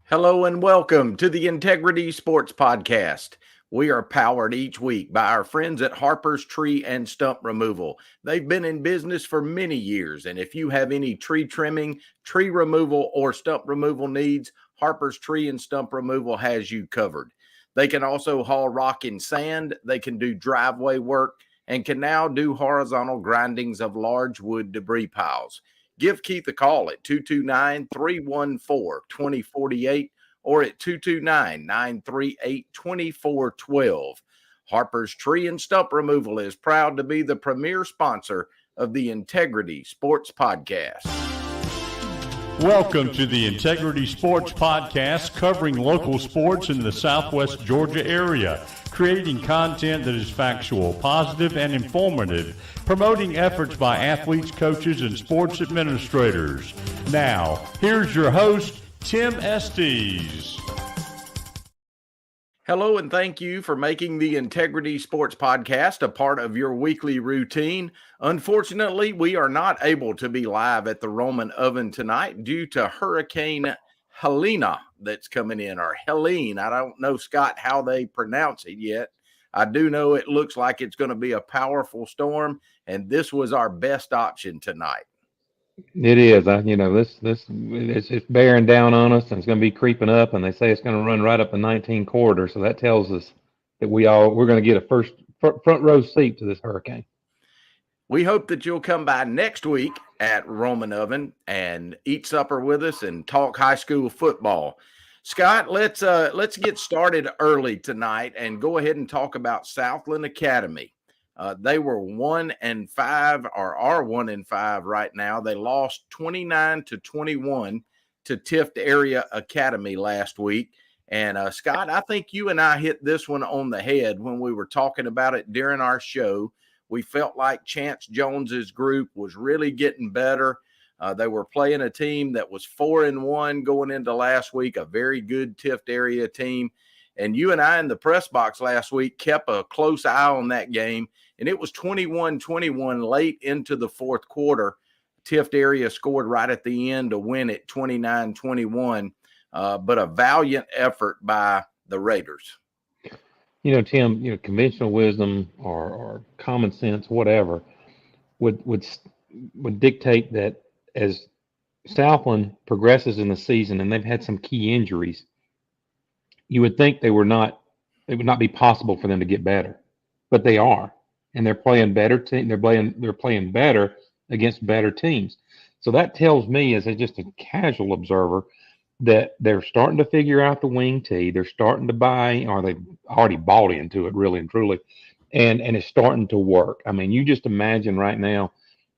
Hello and welcome to the Integrity Sports Podcast. We are powered each week by our friends at Harper's Tree and Stump Removal. They've been in business for many years, and if you have any tree trimming, tree removal, or stump removal needs, Harper's Tree and Stump Removal has you covered. They can also haul rock and sand, they can do driveway work, and can now do horizontal grindings of large wood debris piles. Give Keith a call at 229-314-2048 or at 229-938-2412. Harper's Tree and Stump Removal is proud to be the premier sponsor of the Integrity Sports Podcast. Welcome to the Integrity Sports Podcast, covering local sports in the Southwest Georgia area, creating content that is factual, positive, and informative, promoting efforts by athletes, coaches, and sports administrators. Now, here's your host, Tim Estes. Hello, and thank you for making the Integrity Sports Podcast a part of your weekly routine. Unfortunately, we are not able to be live at the Roman Oven tonight due to Hurricane Helena that's coming in, or Helene. I don't know, Scott, how they pronounce it yet. I do know it looks like it's going to be a powerful storm, and this was our best option tonight. It is. It's bearing down on us, and it's going to be creeping up. And they say it's going to run right up the 19 corridor. So that tells us that we're going to get a front row seat to this hurricane. We hope that you'll come by next week at Roman Oven and eat supper with us and talk high school football. Scott, let's get started early tonight and go ahead and talk about Southland Academy. They were 1-5, or are 1-5 right now. They lost 29-21 to Tift Area Academy last week. And Scott, I think you and I hit this one on the head when we were talking about it during our show. We felt like Chance Jones's group was really getting better. They were playing a team that was 4-1 going into last week, a very good Tift Area team. And you and I in the press box last week kept a close eye on that game. And it was 21-21 late into the fourth quarter. Tift Area scored right at the end to win it 29-21, but a valiant effort by the Raiders. Tim, conventional wisdom or common sense, whatever, would dictate that as Southland progresses in the season and they've had some key injuries, you would think it would not be possible for them to get better, but they are. And they're playing better. They're playing better against better teams. So that tells me, as just a casual observer, that they're starting to figure out the wing tee. They're starting to buy, or they've already bought into it, really and truly, and it's starting to work. I mean, you just imagine right now,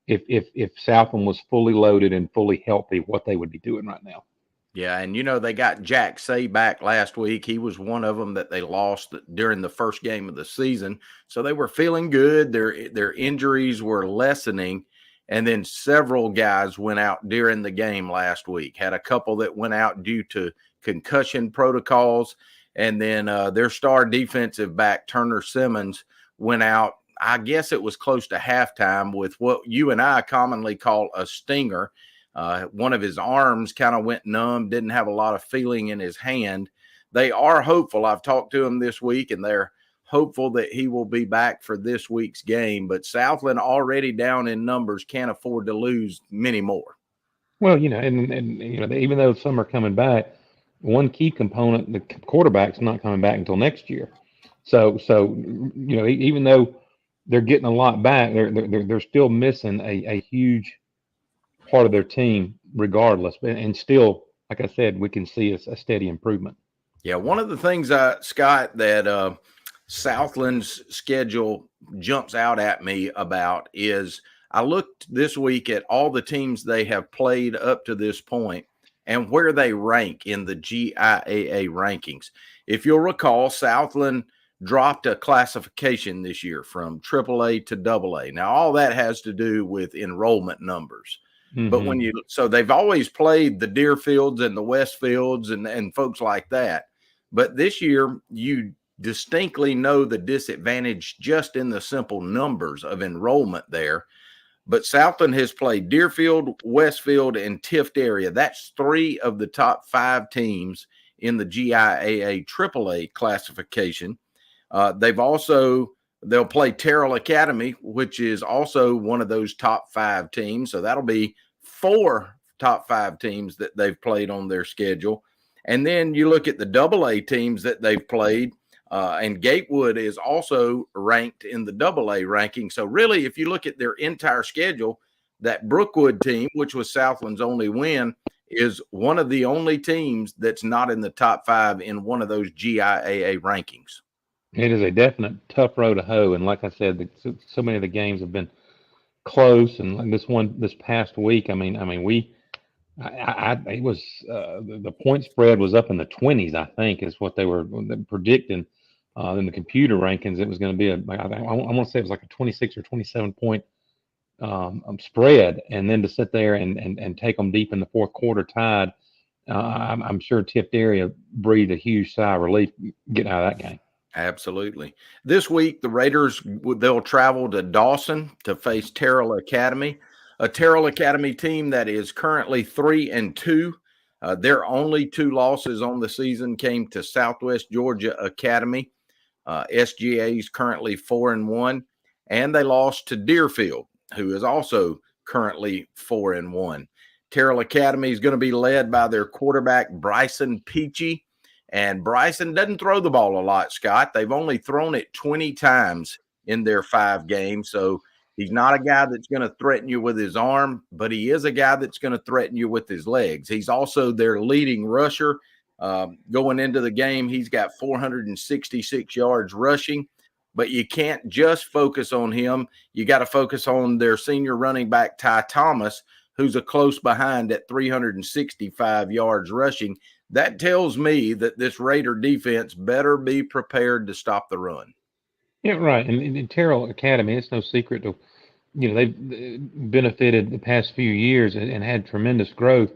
if Southland was fully loaded and fully healthy, what they would be doing right now. Yeah, and they got Jack Say back last week. He was one of them that they lost during the first game of the season. So they were feeling good. Their injuries were lessening. And then several guys went out during the game last week. Had a couple that went out due to concussion protocols. And then their star defensive back, Turner Simmons, went out. I guess it was close to halftime with what you and I commonly call a stinger. One of his arms kind of went numb, didn't have a lot of feeling in his hand. They are hopeful. I've talked to him this week, and they're hopeful that he will be back for this week's game. But Southland, already down in numbers, can't afford to lose many more. Well, even though some are coming back, one key component, the quarterback's not coming back until next year. So even though they're getting a lot back, they're still missing a huge part of their team regardless. And still, like I said, we can see a steady improvement. Yeah, one of the things, Scott, that Southland's schedule jumps out at me about is I looked this week at all the teams they have played up to this point and where they rank in the GIAA rankings. If you'll recall, Southland dropped a classification this year from AAA to AA. Now, all that has to do with enrollment numbers. Mm-hmm. But so they've always played the Deerfields and the Westfields and folks like that. But this year, you distinctly know the disadvantage just in the simple numbers of enrollment there. But Southland has played Deerfield, Westfield, and Tift Area. That's 3 of the top 5 teams in the GIAA AAA classification. They'll play Terrell Academy, which is also one of those top 5 teams. So that'll be 4 top 5 teams that they've played on their schedule. And then you look at the AA teams that they've played, and Gatewood is also ranked in the AA ranking. So really, if you look at their entire schedule, that Brookwood team, which was Southland's only win, is one of the only teams that's not in the top 5 in one of those GIAA rankings. It is a definite tough row to hoe, and like I said, so many of the games have been close. And like this past week, it was the point spread was up in the 20s, I think, is what they were predicting in the computer rankings. It was going to be I want to say it was like a 26 or 27 point spread, and then to sit there and take them deep in the fourth quarter tied. I'm sure Tift area breathed a huge sigh of relief getting out of that game. Absolutely. This week, the Raiders, they'll travel to Dawson to face Terrell Academy, a Terrell Academy team that is currently 3-2. Their only 2 losses on the season came to Southwest Georgia Academy. SGA is currently 4-1, and they lost to Deerfield, who is also currently 4-1. Terrell Academy is going to be led by their quarterback, Bryson Peachy. And Bryson doesn't throw the ball a lot, Scott. They've only thrown it 20 times in their 5 games. So he's not a guy that's going to threaten you with his arm, but he is a guy that's going to threaten you with his legs. He's also their leading rusher. Going into the game, he's got 466 yards rushing. But you can't just focus on him. You got to focus on their senior running back, Ty Thomas, who's a close behind at 365 yards rushing. That tells me that this Raider defense better be prepared to stop the run. Yeah, right. And in Terrell Academy, it's no secret to, they've benefited the past few years and had tremendous growth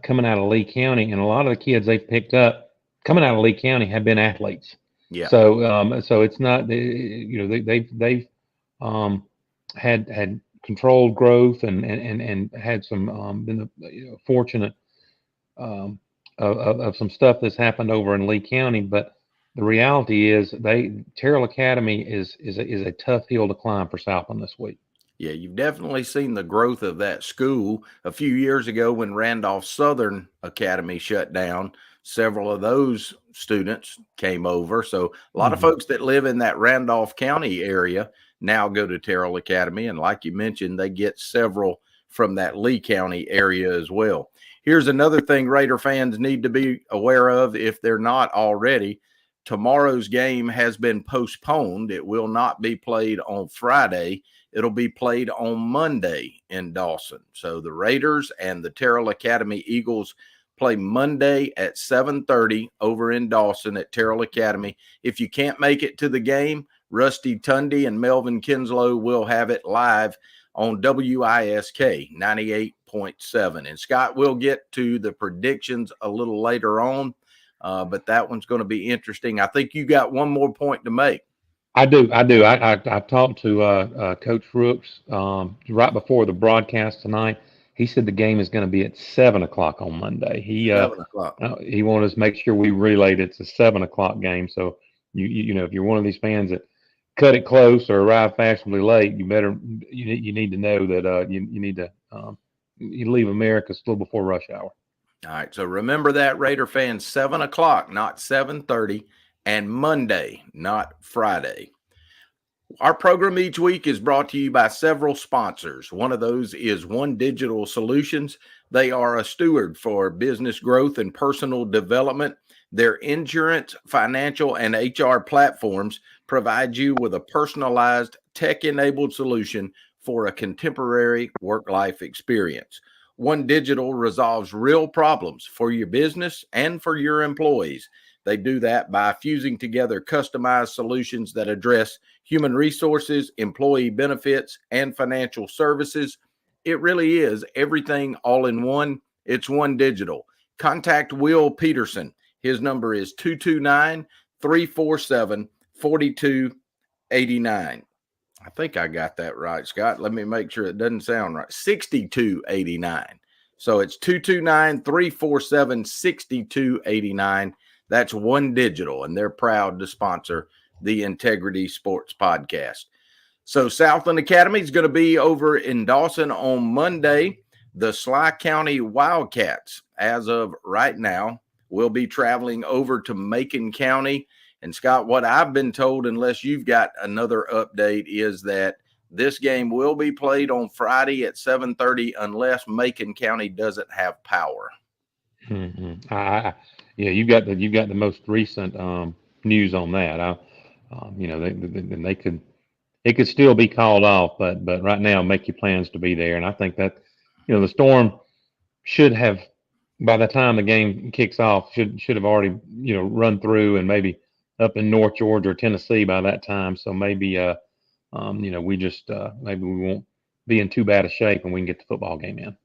coming out of Lee County. And a lot of the kids they've picked up coming out of Lee County have been athletes. Yeah. So it's not, they've had controlled growth and had some been fortunate of some stuff that's happened over in Lee County. But the reality is Terrell Academy is a tough hill to climb for Southland this week. Yeah, you've definitely seen the growth of that school. A few years ago when Randolph Southern Academy shut down, several of those students came over. So a lot of folks that live in that Randolph County area now go to Terrell Academy. And like you mentioned, they get several from that Lee County area as well. Here's another thing Raider fans need to be aware of if they're not already. Tomorrow's game has been postponed. It will not be played on Friday. It'll be played on Monday in Dawson. So the Raiders and the Terrell Academy Eagles play Monday at 7:30 over in Dawson at Terrell Academy. If you can't make it to the game, Rusty Tundy and Melvin Kinslow will have it live on WISK 98.7. And Scott, will get to the predictions a little later on, but that one's going to be interesting. I think you got one more point to make. I do. I talked to Coach Brooks right before the broadcast tonight. He said the game is going to be at 7 o'clock on Monday. 7 o'clock. He wanted us to make sure we relayed it's a 7 o'clock game. So you know, if you're one of these fans that cut it close or arrive fashionably late, you need to know that you need to you leave America still before rush hour. All right. So remember that, Raider fans, 7 o'clock, not 7:30, and Monday, not Friday. Our program each week is brought to you by several sponsors. One of those is One Digital Solutions. They are a steward for business growth and personal development. Their insurance, financial, and HR platforms provide you with a personalized, tech-enabled solution for a contemporary work-life experience. One Digital resolves real problems for your business and for your employees. They do that by fusing together customized solutions that address human resources, employee benefits, and financial services. It really is everything all in one. It's One Digital. Contact Will Peterson. His number is 229-347-4289. I think I got that right, Scott. Let me make sure it doesn't sound right. 6289. So it's 229-347-6289. That's One Digital, and they're proud to sponsor the Integrity Sports Podcast. So Southland Academy is going to be over in Dawson on Monday. The Sly County Wildcats, as of right now, will be traveling over to Macon County. And Scott, what I've been told, unless you've got another update, is that this game will be played on Friday at 7:30 unless Macon County doesn't have power. Mm-hmm. Yeah, you've got the most recent news on that. It could still be called off, but right now make your plans to be there. And I think that the Storm should have, by the time the game kicks off, should have already run through and maybe up in North Georgia or Tennessee by that time. So maybe we just maybe we won't be in too bad a shape and we can get the football game in.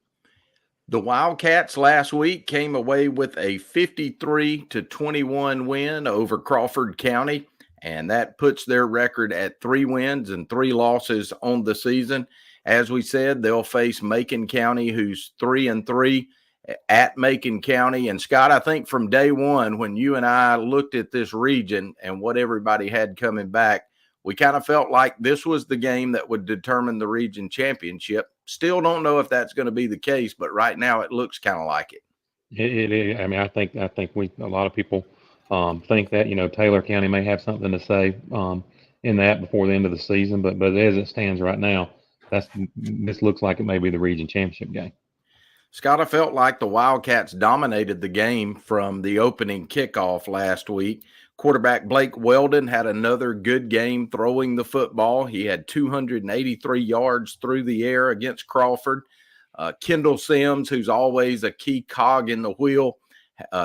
The Wildcats last week came away with a 53-21 win over Crawford County, and that puts their record at 3 wins and 3 losses on the season. As we said, they'll face Macon County, who's 3-3 at Macon County. And Scott, I think from day one, when you and I looked at this region and what everybody had coming back, we kind of felt like this was the game that would determine the region championship. Still don't know if that's going to be the case, but right now it looks kind of like it. I mean, I think a lot of people think that Taylor County may have something to say in that before the end of the season, but as it stands right now, this looks like it may be the region championship game. Scott, I felt like the Wildcats dominated the game from the opening kickoff last week. Quarterback Blake Weldon had another good game throwing the football. He had 283 yards through the air against Crawford. Kendall Sims, who's always a key cog in the wheel,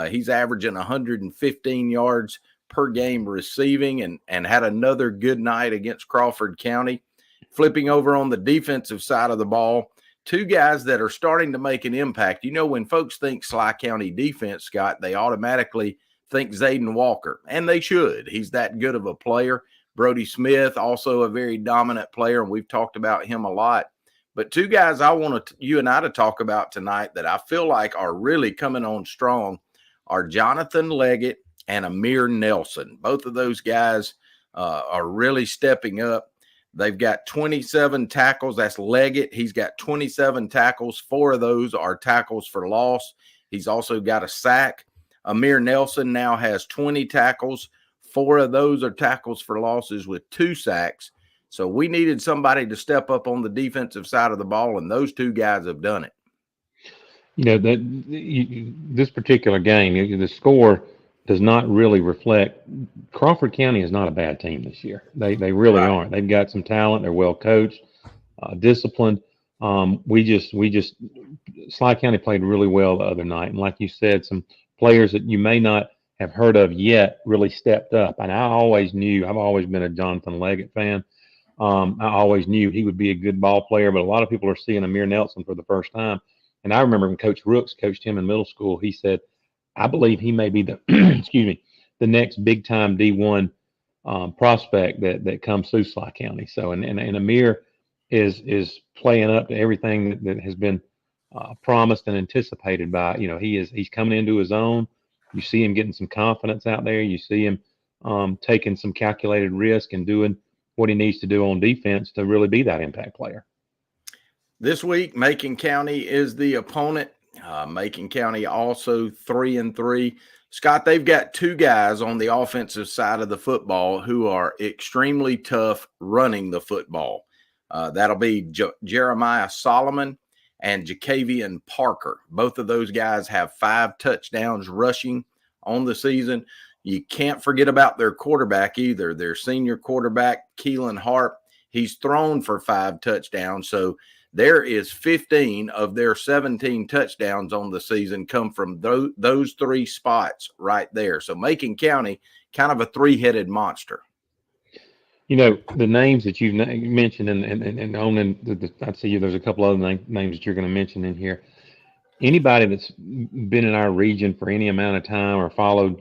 he's averaging 115 yards per game receiving and had another good night against Crawford County. Flipping over on the defensive side of the ball, 2 guys that are starting to make an impact. When folks think Sly County defense, Scott, they automatically think Zayden Walker, and they should. He's that good of a player. Brody Smith, also a very dominant player, and we've talked about him a lot. But 2 guys I want you and I to talk about tonight that I feel like are really coming on strong are Jonathan Leggett and Amir Nelson. Both of those guys are really stepping up. They've got 27 tackles. That's Leggett. He's got 27 tackles. 4 of those are tackles for loss. He's also got a sack. Amir Nelson now has 20 tackles. 4 of those are tackles for losses with 2 sacks. So we needed somebody to step up on the defensive side of the ball, and those 2 guys have done it. This particular game, the score does not really reflect. Crawford County is not a bad team this year. They really aren't. They've got some talent. They're well coached, disciplined. Sly County played really well the other night, and like you said, some players that you may not have heard of yet really stepped up. And I've always been a Jonathan Leggett fan. I always knew he would be a good ball player, but a lot of people are seeing Amir Nelson for the first time. And I remember when Coach Rooks coached him in middle school, he said, I believe he may be the the next big time D1 prospect that comes through Sly County. So and Amir is playing up to everything that has been promised and anticipated by, he's coming into his own. You see him getting some confidence out there. You see him taking some calculated risk and doing what he needs to do on defense to really be that impact player. This week, Macon County is the opponent. Macon County also 3-3. Scott, they've got 2 guys on the offensive side of the football who are extremely tough running the football. That'll be Jeremiah Solomon and Jacavian Parker. Both of those guys have 5 touchdowns rushing on the season. You can't forget about their quarterback either. Their senior quarterback, Keelan Harp, he's thrown for 5 touchdowns. So there is 15 of their 17 touchdowns on the season come from those 3 spots right there. So Macon County, kind of a 3-headed monster. The names that you've mentioned and I'd say there's a couple other names that you're going to mention in here. Anybody that's been in our region for any amount of time or followed,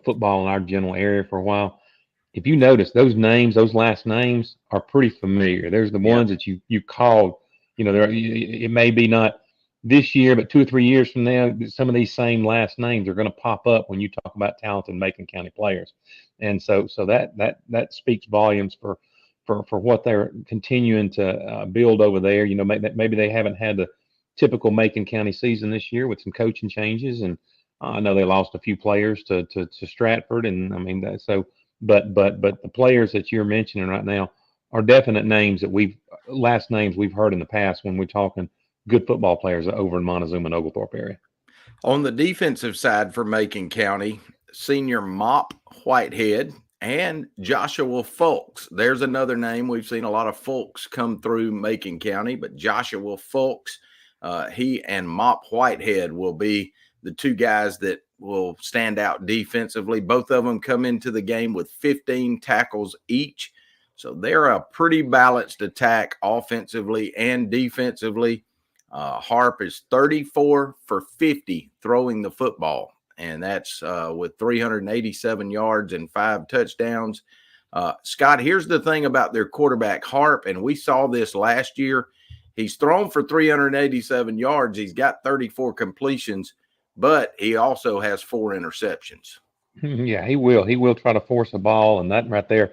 football in our general area for a while, if you notice those names, those last names are pretty familiar. There's the ones that you called, it may be not this year, but 2 or 3 years from now, some of these same last names are going to pop up when you talk about talented Macon County players. And so that speaks volumes for what they're continuing to build over there. You know, maybe they haven't had the typical Macon County season this year with some coaching changes, and I know they lost a few players to Stratford, and I mean but the players that you're mentioning right now are definite names that last names we've heard in the past when we're talking good football players over in Montezuma and Oglethorpe area. On the defensive side for Macon County, senior Mop Whitehead and Joshua Fulks. There's another name. We've seen a lot of Fulks come through Macon County, but Joshua Fulks, he and Mop Whitehead will be the two guys that will stand out defensively. Both of them come into the game with 15 tackles each. So they're a pretty balanced attack offensively and defensively. Harp is 34 for 50 throwing the football, and that's with 387 yards and 5 touchdowns. Scott, here's the thing about their quarterback, Harp, and we saw this last year. He's thrown for 387 yards. He's got 34 completions, but he also has 4 interceptions. Yeah, he will. He will try to force a ball, and that right there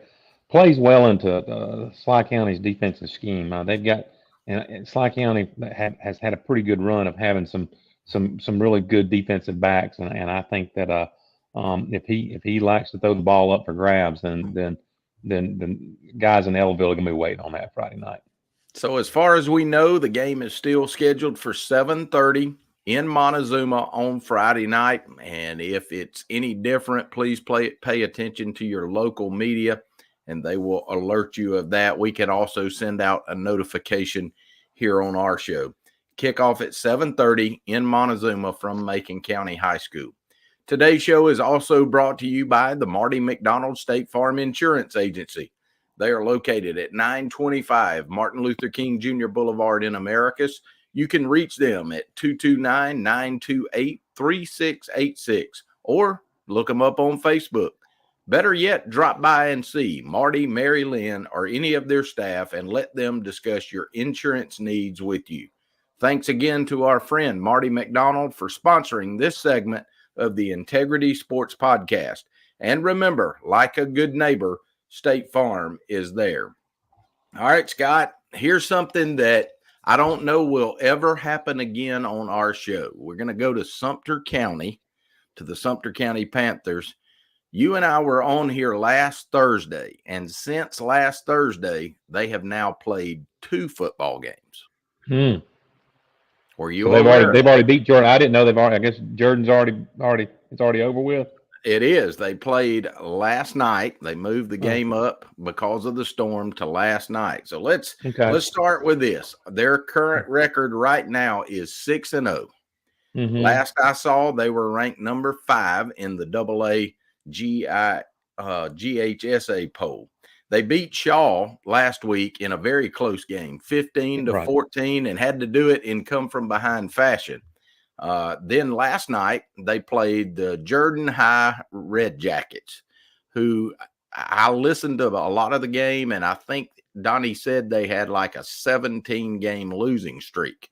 plays well into Sly County's defensive scheme. They've got, and Sly County has had a pretty good run of having some really good defensive backs, and I think that if he likes to throw the ball up for grabs, then guys in Ellaville are going to be waiting on that Friday night. So as far as we know, the game is still scheduled for 7:30 in Montezuma on Friday night, and if it's any different, please pay attention to your local media, and they will alert you of that. We can also send out a notification here on our show. Kickoff at 7:30 in Montezuma from Macon County High School. Today's show is also brought to you by the Marty McDonald State Farm Insurance Agency. They are located at 925 Martin Luther King Jr. Boulevard in Americus. You can reach them at 229-928-3686 or look them up on Facebook. Better yet, drop by and see Marty, Mary Lynn, or any of their staff and let them discuss your insurance needs with you. Thanks again to our friend Marty McDonald for sponsoring this segment of the Integrity Sports Podcast. And remember, like a good neighbor, State Farm is there. All right, Scott, here's something that I don't know will ever happen again on our show. We're going to go to Sumter County, to the Sumter County Panthers. You and I were on here last Thursday, and since last Thursday, they have now played 2 football games. Were you aware? They've already beat Jordan. I didn't know they've already. I guess Jordan's it's already over with. It is. They played last night. They moved the game up because of the storm to last night. So let's start with this. Their current record right now is 6-0. Last I saw, they were ranked number 5 in the AA GHSA poll. They beat Shaw last week in a very close game, 15-14, and had to do it in come from behind fashion. Then last night they played the Jordan High Red Jackets, who I listened to a lot of the game, and I think Donnie said they had like a 17-game losing streak,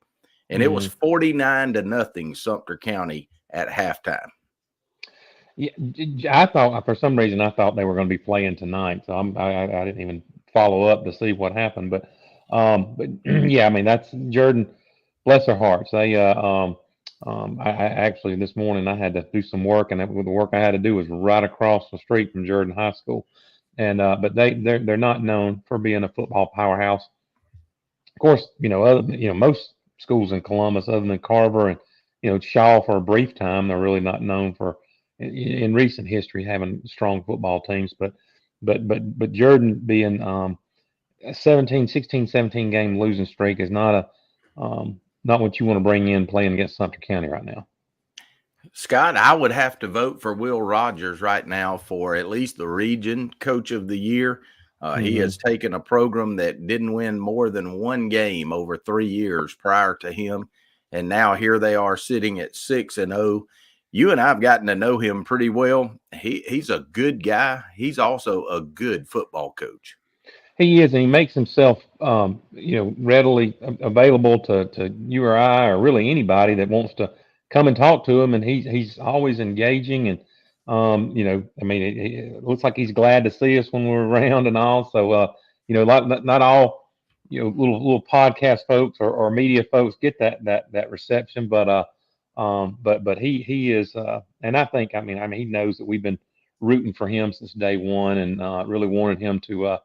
and it was 49-0 Sumter County at halftime. Yeah, I thought for some reason they were going to be playing tonight, so I didn't even follow up to see what happened. But yeah, I mean that's Jordan. Bless their hearts. They I actually this morning I had to do some work, and the work I had to do was right across the street from Jordan High School, and but they're not known for being a football powerhouse. Of course, most schools in Columbus, other than Carver and Shaw for a brief time, they're really not known for. In recent history, having strong football teams, but Jordan being a 17 game losing streak is not what you want to bring in playing against Sumter County right now. Scott, I would have to vote for Will Rogers right now for at least the region coach of the year. He has taken a program that didn't win more than 1 game over 3 years prior to him, and now here they are sitting at 6-0. You and I have gotten to know him pretty well. He's a good guy. He's also a good football coach. He is, and he makes himself, readily available to you or I, or really anybody that wants to come and talk to him. And he's always engaging, and I mean, it looks like he's glad to see us when we're around and all. So, not all, little podcast folks or media folks get that reception, but he is, and I think, I mean, he knows that we've been rooting for him since day one, and really wanted him to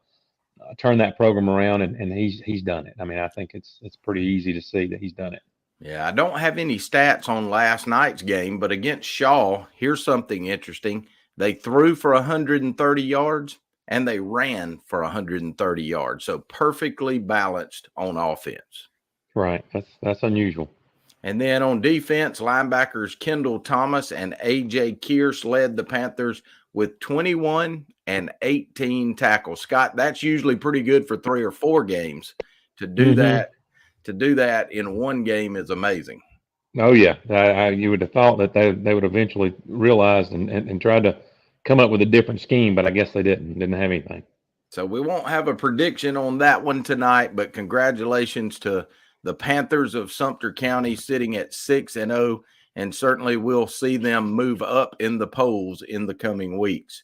turn that program around, and he's done it. I mean, I think it's pretty easy to see that he's done it. Yeah, I don't have any stats on last night's game, but against Shaw, here's something interesting. They threw for 130 yards and they ran for 130 yards. So perfectly balanced on offense. Right. That's unusual. And then on defense, linebackers Kendall Thomas and A.J. Kearse led the Panthers with 21 and 18 tackles. Scott, that's usually pretty good for 3 or 4 games. To do that, in one game is amazing. Oh yeah, you would have thought that they would eventually realize and try to come up with a different scheme, but I guess they didn't have anything. So we won't have a prediction on that one tonight, but congratulations to the Panthers of Sumter County sitting at 6-0, and certainly we'll see them move up in the polls in the coming weeks.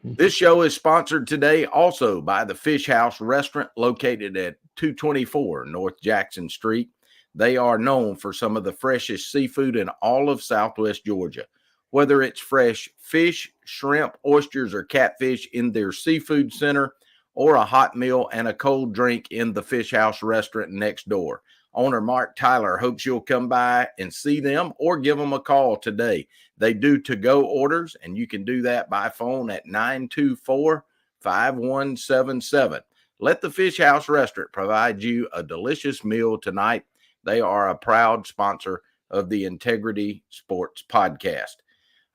This show is sponsored today also by the Fish House Restaurant located at 224 North Jackson Street. They are known for some of the freshest seafood in all of Southwest Georgia. Whether it's fresh fish, shrimp, oysters, or catfish in their seafood center, or a hot meal and a cold drink in the Fish House Restaurant next door. Owner Mark Tyler hopes you'll come by and see them or give them a call today. They do to-go orders, and you can do that by phone at 924-5177. Let the Fish House Restaurant provide you a delicious meal tonight. They are a proud sponsor of the Integrity Sports Podcast.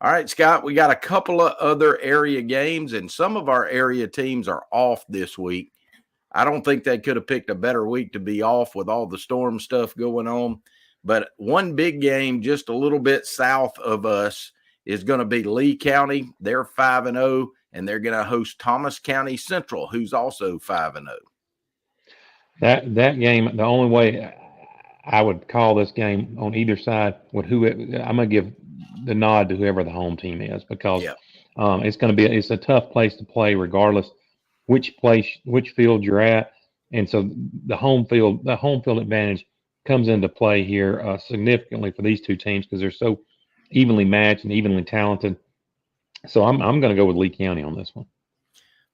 All right, Scott, we got a couple of other area games, and some of our area teams are off this week. I don't think they could have picked a better week to be off with all the storm stuff going on. But one big game just a little bit south of us is going to be Lee County. They're 5-0, and they're going to host Thomas County Central, who's also 5-0. That game, the only way I would call this game on either side I'm going to give the nod to whoever the home team is, because it's a tough place to play regardless which field you're at. And so the home field advantage comes into play here significantly for these two teams because they're so evenly matched and evenly talented. So I'm going to go with Lee County on this one.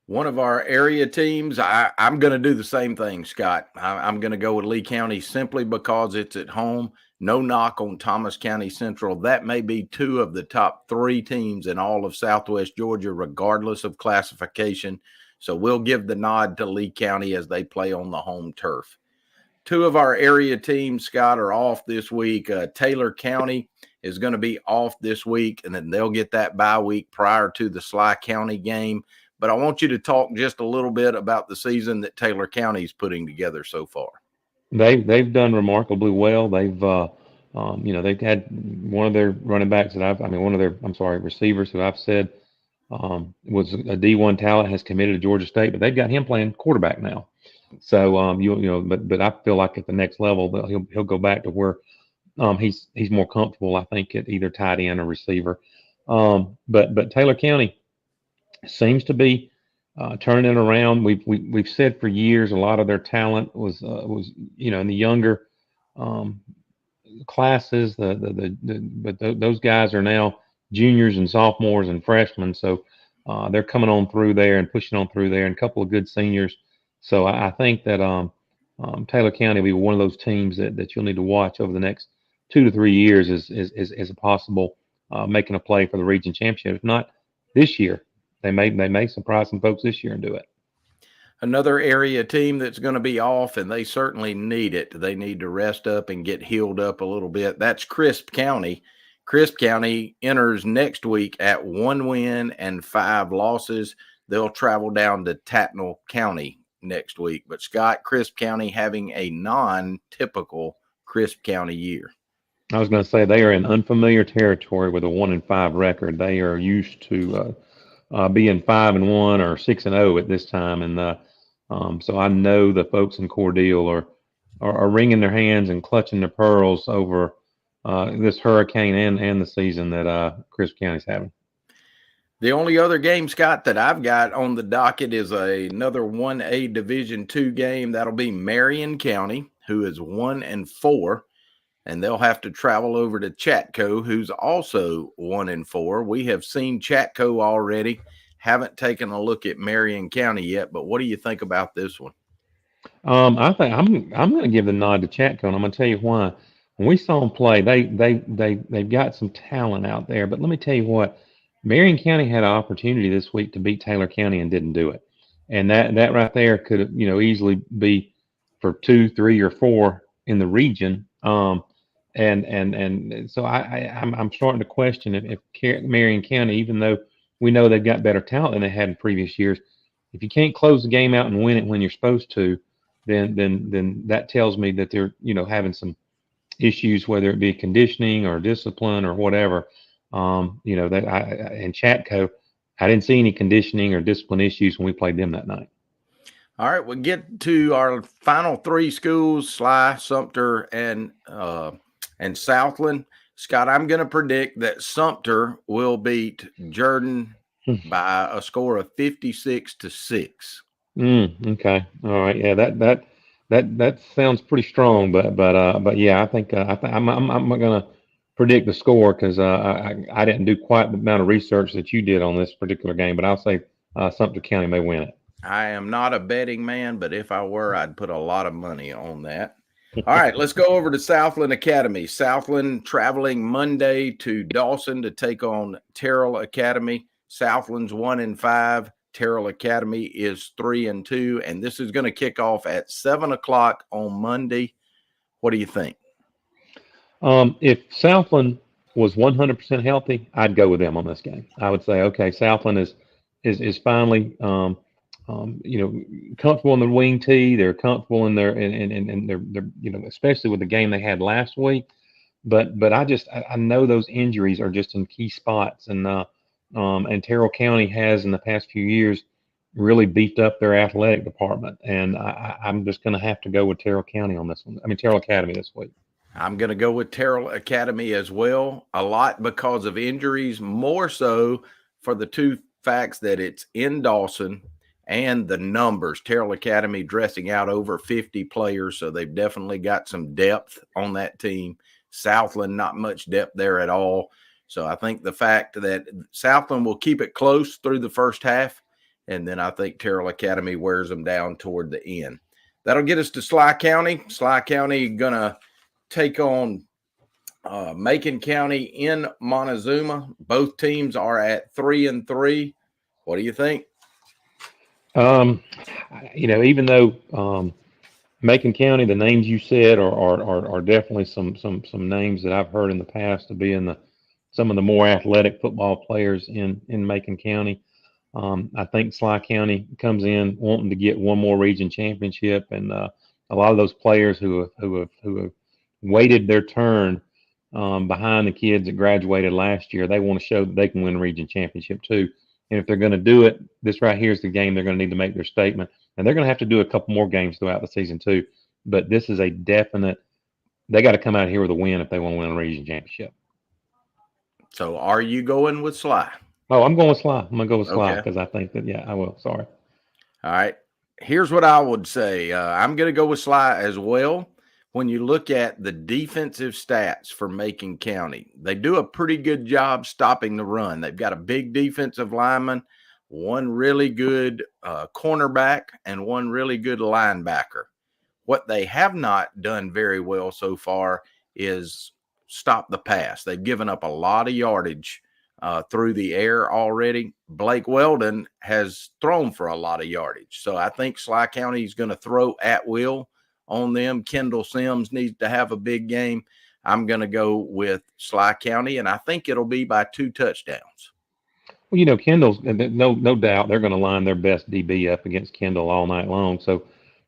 One of our area teams, I'm going to do the same thing, Scott. I'm going to go with Lee County simply because it's at home. No knock on Thomas County Central. That may be 2 of the top 3 teams in all of Southwest Georgia, regardless of classification. So we'll give the nod to Lee County as they play on the home turf. 2 of our area teams, Scott, are off this week. Taylor County is going to be off this week, and then they'll get that bye week prior to the Sly County game. But I want you to talk just a little bit about the season that Taylor County is putting together so far. They've done remarkably well. They've had one of their running backs receivers who I've said was a D1 talent, has committed to Georgia State, but they've got him playing quarterback now. So but I feel like at the next level he'll go back to where he's more comfortable, I think, at either tight end or receiver. But Taylor County seems to be turning it around. We've said for years a lot of their talent was in the younger classes. But those guys are now juniors and sophomores and freshmen, so they're coming on through there and pushing on through there, and a couple of good seniors. So I think that Taylor County will be one of those teams that you'll need to watch over the next 2 to 3 years as a possible making a play for the region championship. If not this year, they may surprise some folks this year and do it. Another area team that's going to be off, and they certainly need it. They need to rest up and get healed up a little bit. That's Crisp County. Crisp County enters next week at 1 win and 5 losses. They'll travel down to Tattnall County next week. But Scott, Crisp County having a non-typical Crisp County year. I was going to say they are in unfamiliar territory with a 1-5 record. They are used to being 5-1 or 6-0 at this time, and So I know the folks in Cordele are wringing their hands and clutching their pearls over this hurricane and the season that Crisp County's having. The only other game, Scott, that I've got on the docket is another 1A Division II game. That'll be Marion County, who is 1-4, and they'll have to travel over to Chatco, who's also 1-4. We have seen Chatco already. Haven't taken a look at Marion County yet, but what do you think about this one? I think I'm going to give the nod to Chatco, and I'm going to tell you why. When we saw them play, they've got some talent out there. But let me tell you what, Marion County had an opportunity this week to beat Taylor County and didn't do it, and that right there could easily be for 2, 3, or 4 in the region. And so I'm starting to question if Marion County, even though we know they've got better talent than they had in previous years, if you can't close the game out and win it when you're supposed to, then that tells me that they're having some issues, whether it be conditioning or discipline or whatever. That in Chatco, I didn't see any conditioning or discipline issues when we played them that night. All right, we'll get to our final 3 schools: Sly, Sumter, and Southland. Scott, I'm going to predict that Sumter will beat Jordan by a score of 56-6. Okay. All right. Yeah. That sounds pretty strong, but yeah, I think I'm going to predict the score because I didn't do quite the amount of research that you did on this particular game, but I'll say Sumter County may win it. I am not a betting man, but if I were, I'd put a lot of money on that. All right, let's go over to Southland Academy. Southland traveling Monday to Dawson to take on Terrell Academy. Southland's 1-5. Terrell Academy is 3-2, and this is going to kick off at 7:00 on Monday. What do you think? If Southland was 100% healthy, I'd go with them on this game. I would say, okay, Southland is finally comfortable in the wing tee. They're comfortable in their and they're especially with the game they had last week. But I know those injuries are just in key spots, and Terrell County has in the past few years really beefed up their athletic department, and I'm just going to have to go with Terrell County on this one. I mean Terrell Academy this week. I'm going to go with Terrell Academy as well, a lot because of injuries, more so for the two facts that it's in Dawson and the numbers. Terrell Academy dressing out over 50 players, so they've definitely got some depth on that team. Southland, not much depth there at all. So I think the fact that Southland will keep it close through the first half, and then I think Terrell Academy wears them down toward the end. That'll get us to Sly County. Sly County going to take on Macon County in Montezuma. Both teams are at 3-3. What do you think? Even though Macon County, the names you said are definitely some names that I've heard in the past to be in some of the more athletic football players in Macon County. I think Sly County comes in wanting to get one more region championship, and a lot of those players who have waited their turn behind the kids that graduated last year, they want to show that they can win a region championship too. And if they're going to do it, this right here is the game they're going to need to make their statement. And they're going to have to do a couple more games throughout the season too. But this is a definite, they got to come out here with a win if they want to win a region championship. So are you going with Sly? Oh, I'm going with Sly. I'm going to go with Sly Okay. because I think that, yeah, I will. Sorry. All right. Here's what I would say. I'm going to go with Sly as well. When you look at the defensive stats for Macon County, they do a pretty good job stopping the run. They've got a big defensive lineman, one really good cornerback, and one really good linebacker. What they have not done very well so far is stop the pass. They've given up a lot of yardage through the air already. Blake Weldon has thrown for a lot of yardage. So I think Sly County is going to throw at will on them. Kendall Sims needs to have a big game. I'm going to go with Sly County, and I think it'll be by 2 touchdowns. Well, Kendall's no doubt they're going to line their best DB up against Kendall all night long. So,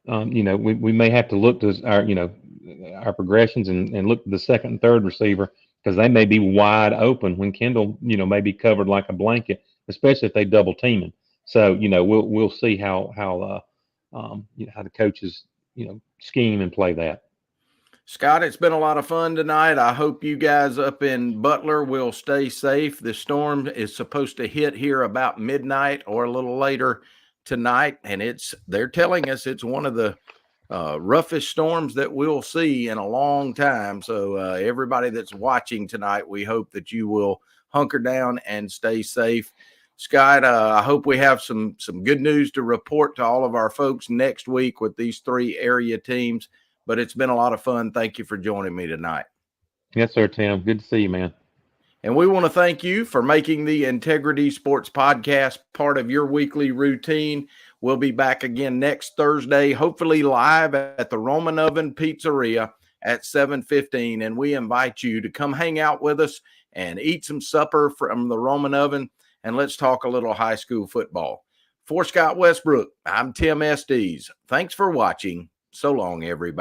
we may have to look to our progressions and look to the second and third receiver because they may be wide open when Kendall, may be covered like a blanket, especially if they double team him. So, we'll see how how the coaches, scheme and play that. Scott, it's been a lot of fun tonight. I hope you guys up in Butler will stay safe. The storm is supposed to hit here about midnight or a little later tonight, and they're telling us it's one of the roughest storms that we'll see in a long time. So everybody that's watching tonight, we hope that you will hunker down and stay safe. Scott, I hope we have some good news to report to all of our folks next week with these 3 area teams. But it's been a lot of fun. Thank you for joining me tonight. Yes, sir, Tim. Good to see you, man. And we want to thank you for making the Integrity Sports Podcast part of your weekly routine. We'll be back again next Thursday, hopefully live at the Roman Oven Pizzeria at 7:15. And we invite you to come hang out with us and eat some supper from the Roman Oven. And let's talk a little high school football. For Scott Westbrook, I'm Tim Estes. Thanks for watching. So long, everybody.